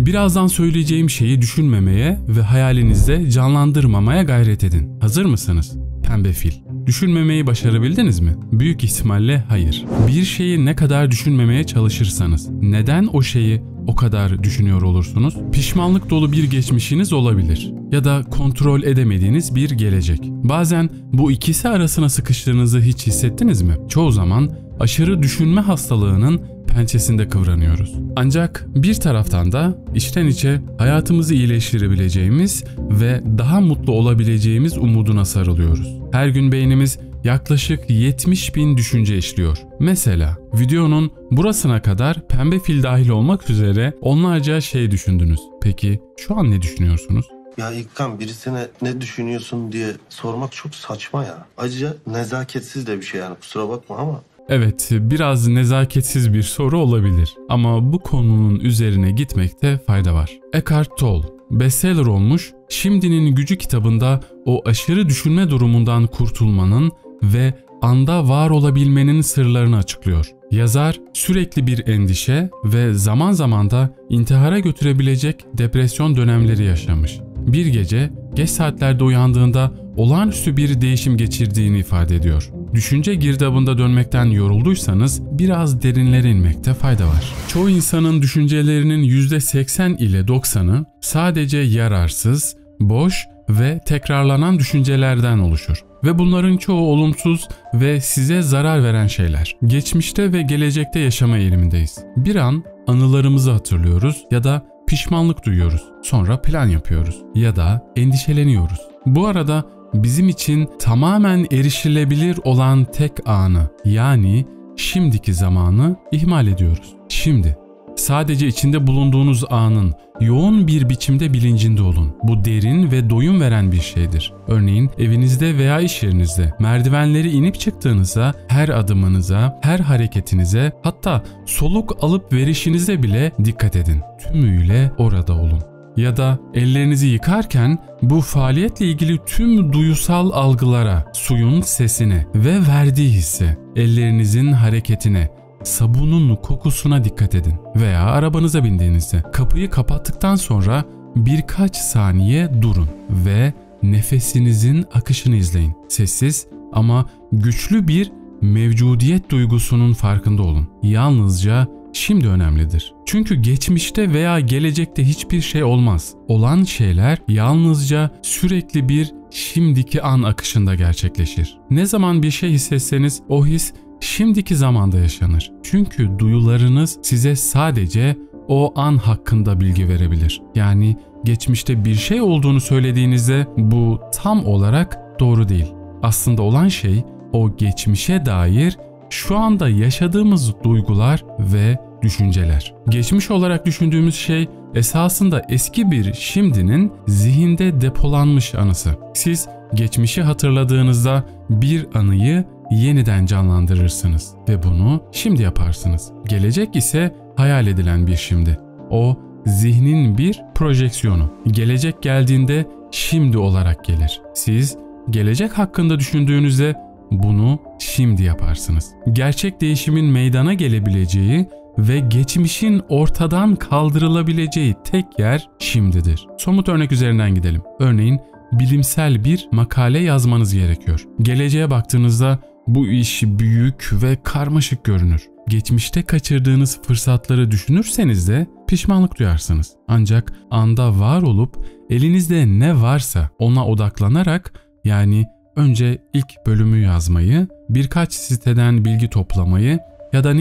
Birazdan söyleyeceğim şeyi düşünmemeye ve hayalinizde canlandırmamaya gayret edin. Hazır mısınız? Pembe fil. Düşünmemeyi başarabildiniz mi? Büyük ihtimalle hayır. Bir şeyi ne kadar düşünmemeye çalışırsanız, neden o şeyi o kadar düşünüyor olursunuz? Pişmanlık dolu bir geçmişiniz olabilir ya da kontrol edemediğiniz bir gelecek. Bazen bu ikisi arasına sıkıştığınızı hiç hissettiniz mi? Çoğu zaman aşırı düşünme hastalığının pençesinde kıvranıyoruz. Ancak bir taraftan da içten içe hayatımızı iyileştirebileceğimiz ve daha mutlu olabileceğimiz umuduna sarılıyoruz. Her gün beynimiz yaklaşık 70.000 düşünce işliyor. Mesela videonun burasına kadar pembe fil dahil olmak üzere onlarca şey düşündünüz. Peki şu an ne düşünüyorsunuz? Ya İlkan, birisine ne düşünüyorsun diye sormak çok saçma ya. Ayrıca nezaketsiz de bir şey yani, kusura bakma ama. Evet, biraz nezaketsiz bir soru olabilir ama bu konunun üzerine gitmekte fayda var. Eckhart Tolle, bestseller olmuş Şimdinin Gücü kitabında o aşırı düşünme durumundan kurtulmanın ve anda var olabilmenin sırlarını açıklıyor. Yazar sürekli bir endişe ve zaman zaman da intihara götürebilecek depresyon dönemleri yaşamış. Bir gece geç saatlerde uyandığında olağanüstü bir değişim geçirdiğini ifade ediyor. Düşünce girdabında dönmekten yorulduysanız biraz derinlere inmekte fayda var. Çoğu insanın düşüncelerinin %80 ile 90'ı sadece yararsız, boş ve tekrarlanan düşüncelerden oluşur. Ve bunların çoğu olumsuz ve size zarar veren şeyler. Geçmişte ve gelecekte yaşama eğilimindeyiz. Bir an anılarımızı hatırlıyoruz ya da pişmanlık duyuyoruz. Sonra plan yapıyoruz ya da endişeleniyoruz. Bu arada bizim için tamamen erişilebilir olan tek anı, yani şimdiki zamanı ihmal ediyoruz. Şimdi sadece içinde bulunduğunuz anın yoğun bir biçimde bilincinde olun. Bu derin ve doyum veren bir şeydir. Örneğin evinizde veya iş yerinizde merdivenleri inip çıktığınızda her adımınıza, her hareketinize, hatta soluk alıp verişinize bile dikkat edin. Tümüyle orada olun. Ya da ellerinizi yıkarken bu faaliyetle ilgili tüm duyusal algılara, suyun sesine ve verdiği hisse, ellerinizin hareketine, sabunun kokusuna dikkat edin. Veya arabanıza bindiğinizde kapıyı kapattıktan sonra birkaç saniye durun ve nefesinizin akışını izleyin. Sessiz ama güçlü bir mevcudiyet duygusunun farkında olun. Yalnızca şimdi önemlidir. Çünkü geçmişte veya gelecekte hiçbir şey olmaz. Olan şeyler yalnızca sürekli bir şimdiki an akışında gerçekleşir. Ne zaman bir şey hissetseniz o his şimdiki zamanda yaşanır. Çünkü duyularınız size sadece o an hakkında bilgi verebilir. Yani geçmişte bir şey olduğunu söylediğinizde bu tam olarak doğru değil. Aslında olan şey o geçmişe dair şu anda yaşadığımız duygular ve düşünceler. Geçmiş olarak düşündüğümüz şey esasında eski bir şimdinin zihinde depolanmış anısı. Siz geçmişi hatırladığınızda bir anıyı yeniden canlandırırsınız ve bunu şimdi yaparsınız. Gelecek ise hayal edilen bir şimdi. O zihnin bir projeksiyonu. Gelecek geldiğinde şimdi olarak gelir. Siz gelecek hakkında düşündüğünüzde bunu şimdi yaparsınız. Gerçek değişimin meydana gelebileceği ve geçmişin ortadan kaldırılabileceği tek yer şimdidir. Somut örnek üzerinden gidelim. Örneğin bilimsel bir makale yazmanız gerekiyor. Geleceğe baktığınızda bu iş büyük ve karmaşık görünür. Geçmişte kaçırdığınız fırsatları düşünürseniz de pişmanlık duyarsınız. Ancak anda var olup elinizde ne varsa ona odaklanarak, yani önce ilk bölümü yazmayı, birkaç siteden bilgi toplamayı ya da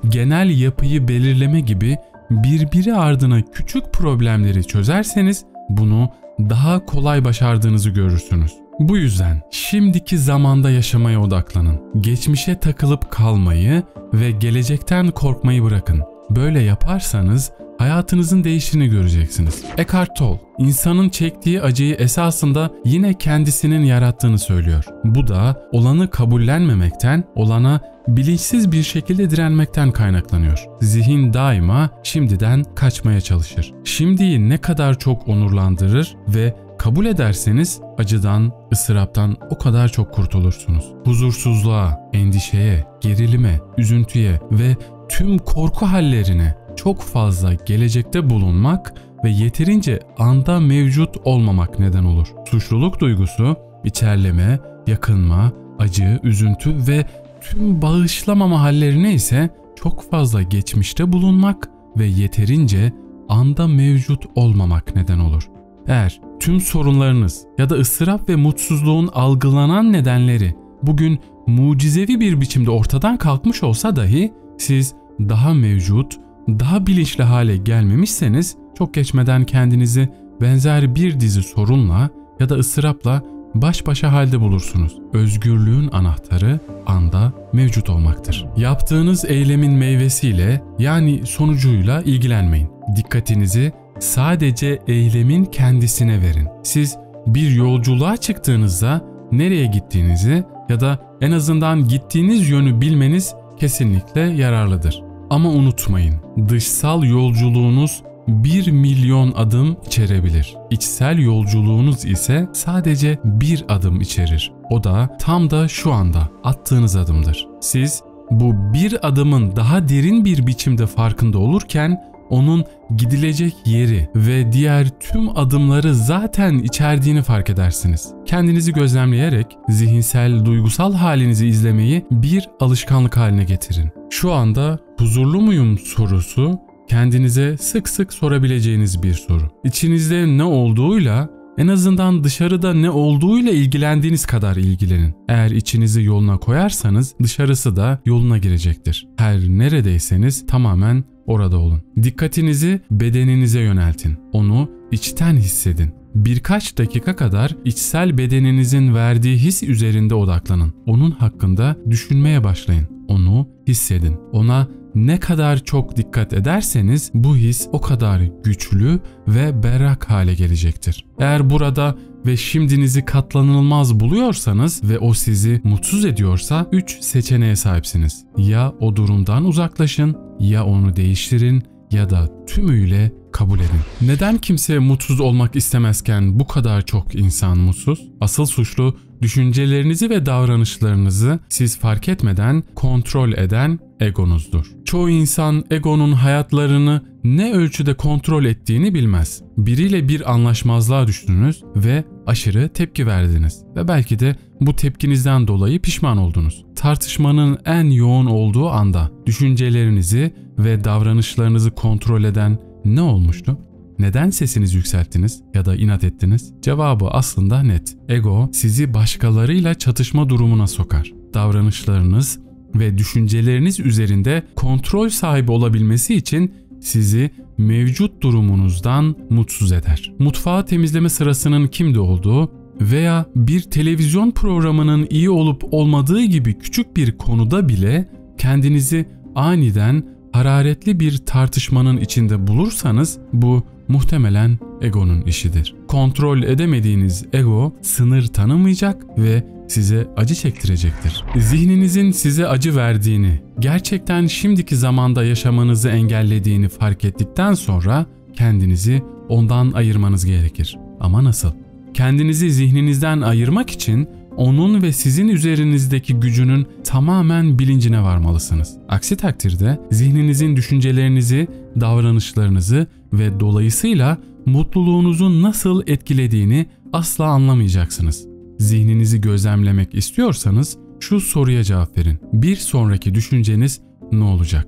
genel yapıyı belirleme gibi birbiri ardına küçük problemleri çözerseniz bunu daha kolay başardığınızı görürsünüz. Bu yüzden şimdiki zamanda yaşamaya odaklanın. Geçmişe takılıp kalmayı ve gelecekten korkmayı bırakın. Böyle yaparsanız hayatınızın değiştiğini göreceksiniz. Eckhart Tolle, insanın çektiği acıyı esasında yine kendisinin yarattığını söylüyor. Bu da olanı kabullenmemekten, olana bilinçsiz bir şekilde direnmekten kaynaklanıyor. Zihin daima şimdiden kaçmaya çalışır. Şimdiyi ne kadar çok onurlandırır ve kabul ederseniz acıdan, ıstıraptan o kadar çok kurtulursunuz. Huzursuzluğa, endişeye, gerilime, üzüntüye ve tüm korku hallerine çok fazla gelecekte bulunmak ve yeterince anda mevcut olmamak neden olur. Suçluluk duygusu, içerleme, yakınma, acı, üzüntü ve tüm bağışlamama hallerine ise çok fazla geçmişte bulunmak ve yeterince anda mevcut olmamak neden olur. Eğer tüm sorunlarınız ya da ıstırap ve mutsuzluğun algılanan nedenleri bugün mucizevi bir biçimde ortadan kalkmış olsa dahi siz daha mevcut, daha bilinçli hale gelmemişseniz çok geçmeden kendinizi benzer bir dizi sorunla ya da ıstırapla baş başa halde bulursunuz. Özgürlüğün anahtarı anda mevcut olmaktır. Yaptığınız eylemin meyvesiyle yani sonucuyla ilgilenmeyin. Dikkatinizi sadece eylemin kendisine verin. Siz bir yolculuğa çıktığınızda nereye gittiğinizi ya da en azından gittiğiniz yönü bilmeniz kesinlikle yararlıdır. Ama unutmayın, dışsal yolculuğunuz 1 milyon adım içerebilir. İçsel yolculuğunuz ise sadece bir adım içerir. O da tam da şu anda attığınız adımdır. Siz bu bir adımın daha derin bir biçimde farkında olurken onun gidilecek yeri ve diğer tüm adımları zaten içerdiğini fark edersiniz. Kendinizi gözlemleyerek zihinsel, duygusal halinizi izlemeyi bir alışkanlık haline getirin. Şu anda huzurlu muyum sorusu kendinize sık sık sorabileceğiniz bir soru. İçinizde ne olduğuyla en azından dışarıda ne olduğuyla ilgilendiğiniz kadar ilgilenin. Eğer içinizi yoluna koyarsanız dışarısı da yoluna girecektir. Her neredeyseniz tamamen orada olun. Dikkatinizi bedeninize yöneltin. Onu içten hissedin. Birkaç dakika kadar içsel bedeninizin verdiği his üzerinde odaklanın. Onun hakkında düşünmeye başlayın. Onu hissedin. Ona ne kadar çok dikkat ederseniz bu his o kadar güçlü ve berrak hale gelecektir. Eğer burada ve şimdinizi katlanılmaz buluyorsanız ve o sizi mutsuz ediyorsa 3 seçeneğe sahipsiniz. Ya o durumdan uzaklaşın, ya onu değiştirin ya da tümüyle kabul edin. Neden kimse mutsuz olmak istemezken bu kadar çok insan mutsuz? Asıl suçlu düşüncelerinizi ve davranışlarınızı siz fark etmeden kontrol eden egonuzdur. Çoğu insan egonun hayatlarını ne ölçüde kontrol ettiğini bilmez. Biriyle bir anlaşmazlığa düştünüz ve aşırı tepki verdiniz ve belki de bu tepkinizden dolayı pişman oldunuz. Tartışmanın en yoğun olduğu anda düşüncelerinizi ve davranışlarınızı kontrol eden ne olmuştu? Neden sesinizi yükselttiniz ya da inat ettiniz? Cevabı aslında net. Ego sizi başkalarıyla çatışma durumuna sokar. Davranışlarınız ve düşünceleriniz üzerinde kontrol sahibi olabilmesi için sizi mevcut durumunuzdan mutsuz eder. Mutfağı temizleme sırasının kimde olduğu veya bir televizyon programının iyi olup olmadığı gibi küçük bir konuda bile kendinizi aniden hararetli bir tartışmanın içinde bulursanız bu muhtemelen egonun işidir. Kontrol edemediğiniz ego sınır tanımayacak ve size acı çektirecektir. Zihninizin size acı verdiğini, gerçekten şimdiki zamanda yaşamanızı engellediğini fark ettikten sonra kendinizi ondan ayırmanız gerekir. Ama nasıl? Kendinizi zihninizden ayırmak için onun ve sizin üzerinizdeki gücünün tamamen bilincine varmalısınız. Aksi takdirde zihninizin düşüncelerinizi, davranışlarınızı ve dolayısıyla mutluluğunuzu nasıl etkilediğini asla anlamayacaksınız. Zihninizi gözlemlemek istiyorsanız şu soruya cevap verin. Bir sonraki düşünceniz ne olacak?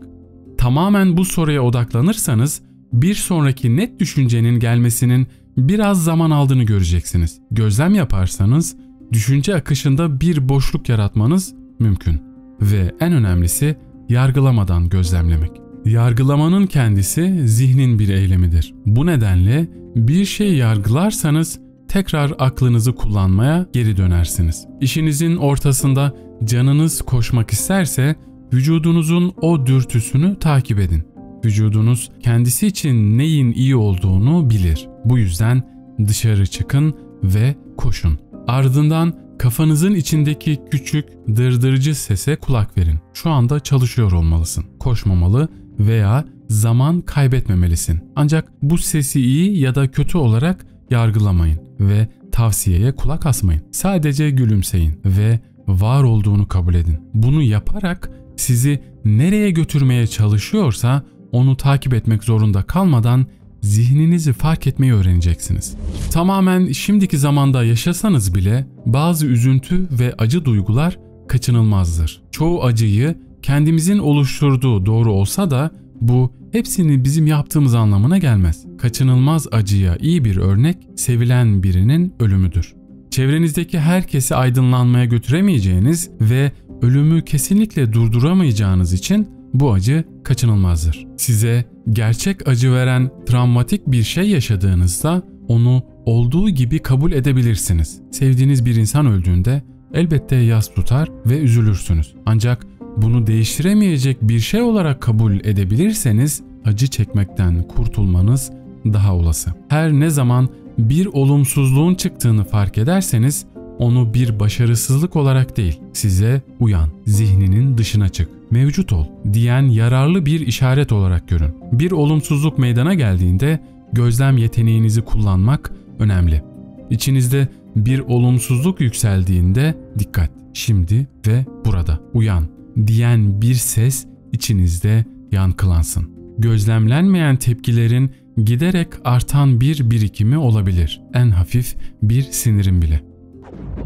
Tamamen bu soruya odaklanırsanız bir sonraki net düşüncenin gelmesinin biraz zaman aldığını göreceksiniz. Gözlem yaparsanız düşünce akışında bir boşluk yaratmanız mümkün. Ve en önemlisi yargılamadan gözlemlemek. Yargılamanın kendisi zihnin bir eylemidir. Bu nedenle bir şey yargılarsanız tekrar aklınızı kullanmaya geri dönersiniz. İşinizin ortasında canınız koşmak isterse vücudunuzun o dürtüsünü takip edin. Vücudunuz kendisi için neyin iyi olduğunu bilir. Bu yüzden dışarı çıkın ve koşun. Ardından kafanızın içindeki küçük dırdırıcı sese kulak verin. Şu anda çalışıyor olmalısın. Koşmamalı veya zaman kaybetmemelisin. Ancak bu sesi iyi ya da kötü olarak yargılamayın ve tavsiyeye kulak asmayın. Sadece gülümseyin ve var olduğunu kabul edin. Bunu yaparak sizi nereye götürmeye çalışıyorsa onu takip etmek zorunda kalmadan zihninizi fark etmeyi öğreneceksiniz. Tamamen şimdiki zamanda yaşasanız bile bazı üzüntü ve acı duygular kaçınılmazdır. Çoğu acıyı kendimizin oluşturduğu doğru olsa da bu hepsini bizim yaptığımız anlamına gelmez. Kaçınılmaz acıya iyi bir örnek sevilen birinin ölümüdür. Çevrenizdeki herkesi aydınlanmaya götüremeyeceğiniz ve ölümü kesinlikle durduramayacağınız için bu acı kaçınılmazdır. Size gerçek acı veren travmatik bir şey yaşadığınızda onu olduğu gibi kabul edebilirsiniz. Sevdiğiniz bir insan öldüğünde elbette yas tutar ve üzülürsünüz. Ancak bunu değiştiremeyecek bir şey olarak kabul edebilirseniz acı çekmekten kurtulmanız daha olası. Her ne zaman bir olumsuzluğun çıktığını fark ederseniz onu bir başarısızlık olarak değil, size uyan, zihninin dışına çık, mevcut ol diyen yararlı bir işaret olarak görün. Bir olumsuzluk meydana geldiğinde gözlem yeteneğinizi kullanmak önemli. İçinizde bir olumsuzluk yükseldiğinde dikkat, şimdi ve burada, uyan diyen bir ses içinizde yankılansın. Gözlemlenmeyen tepkilerin giderek artan bir birikimi olabilir. En hafif bir sinirin bile.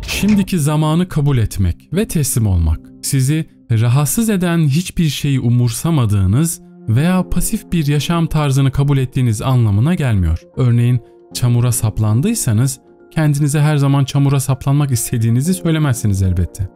Şimdiki zamanı kabul etmek ve teslim olmak. Sizi rahatsız eden hiçbir şeyi umursamadığınız veya pasif bir yaşam tarzını kabul ettiğiniz anlamına gelmiyor. Örneğin çamura saplandıysanız kendinize her zaman çamura saplanmak istediğinizi söylemezsiniz elbette.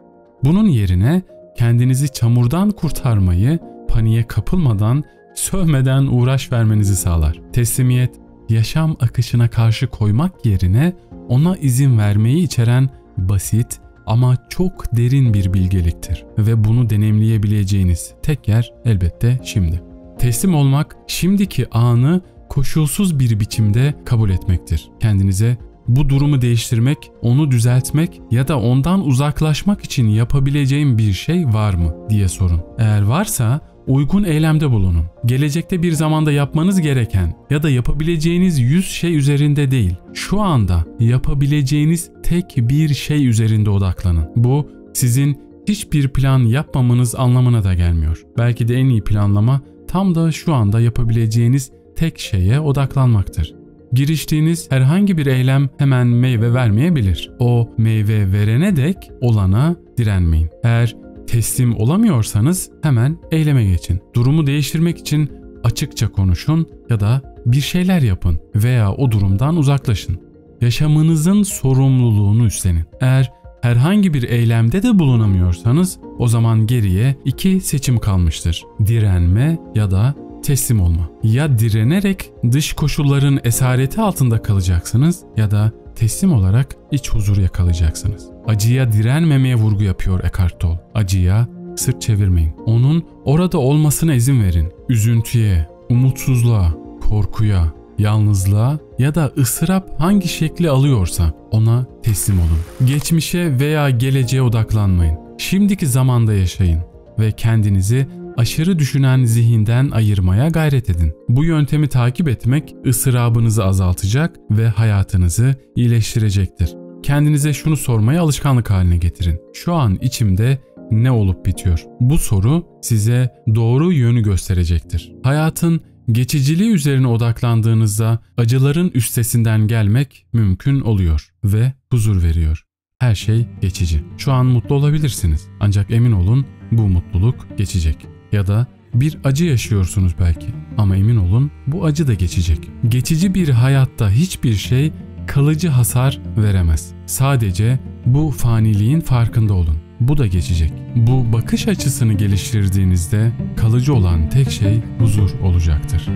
Bunun yerine kendinizi çamurdan kurtarmayı paniğe kapılmadan, sövmeden uğraş vermenizi sağlar. Teslimiyet, yaşam akışına karşı koymak yerine ona izin vermeyi içeren basit ama çok derin bir bilgeliktir ve bunu deneyimleyebileceğiniz tek yer elbette şimdi. Teslim olmak, şimdiki anı koşulsuz bir biçimde kabul etmektir. Kendinize bu durumu değiştirmek, onu düzeltmek ya da ondan uzaklaşmak için yapabileceğim bir şey var mı diye sorun. Eğer varsa uygun eylemde bulunun. Gelecekte bir zamanda yapmanız gereken ya da yapabileceğiniz 100 şey üzerinde değil, şu anda yapabileceğiniz tek bir şey üzerinde odaklanın. Bu sizin hiçbir plan yapmamanız anlamına da gelmiyor. Belki de en iyi planlama tam da şu anda yapabileceğiniz tek şeye odaklanmaktır. Giriştiğiniz herhangi bir eylem hemen meyve vermeyebilir. O meyve verene dek olana direnmeyin. Eğer teslim olamıyorsanız hemen eyleme geçin. Durumu değiştirmek için açıkça konuşun ya da bir şeyler yapın veya o durumdan uzaklaşın. Yaşamınızın sorumluluğunu üstlenin. Eğer herhangi bir eylemde de bulunamıyorsanız o zaman geriye 2 seçim kalmıştır. Direnme ya da teslim olma. Ya direnerek dış koşulların esareti altında kalacaksınız ya da teslim olarak iç huzur yakalayacaksınız. Acıya direnmemeye vurgu yapıyor Eckhart Tolle. Acıya sırt çevirmeyin. Onun orada olmasına izin verin. Üzüntüye, umutsuzluğa, korkuya, yalnızlığa ya da ıstırap hangi şekli alıyorsa ona teslim olun. Geçmişe veya geleceğe odaklanmayın. Şimdiki zamanda yaşayın ve kendinizi aşırı düşünen zihinden ayırmaya gayret edin. Bu yöntemi takip etmek ıstırabınızı azaltacak ve hayatınızı iyileştirecektir. Kendinize şunu sormayı alışkanlık haline getirin. Şu an içimde ne olup bitiyor? Bu soru size doğru yönü gösterecektir. Hayatın geçiciliği üzerine odaklandığınızda acıların üstesinden gelmek mümkün oluyor ve huzur veriyor. Her şey geçici. Şu an mutlu olabilirsiniz. Ancak emin olun bu mutluluk geçecek. Ya da bir acı yaşıyorsunuz belki ama emin olun bu acı da geçecek. Geçici bir hayatta hiçbir şey kalıcı hasar veremez. Sadece bu faniliğin farkında olun. Bu da geçecek. Bu bakış açısını geliştirdiğinizde kalıcı olan tek şey huzur olacaktır.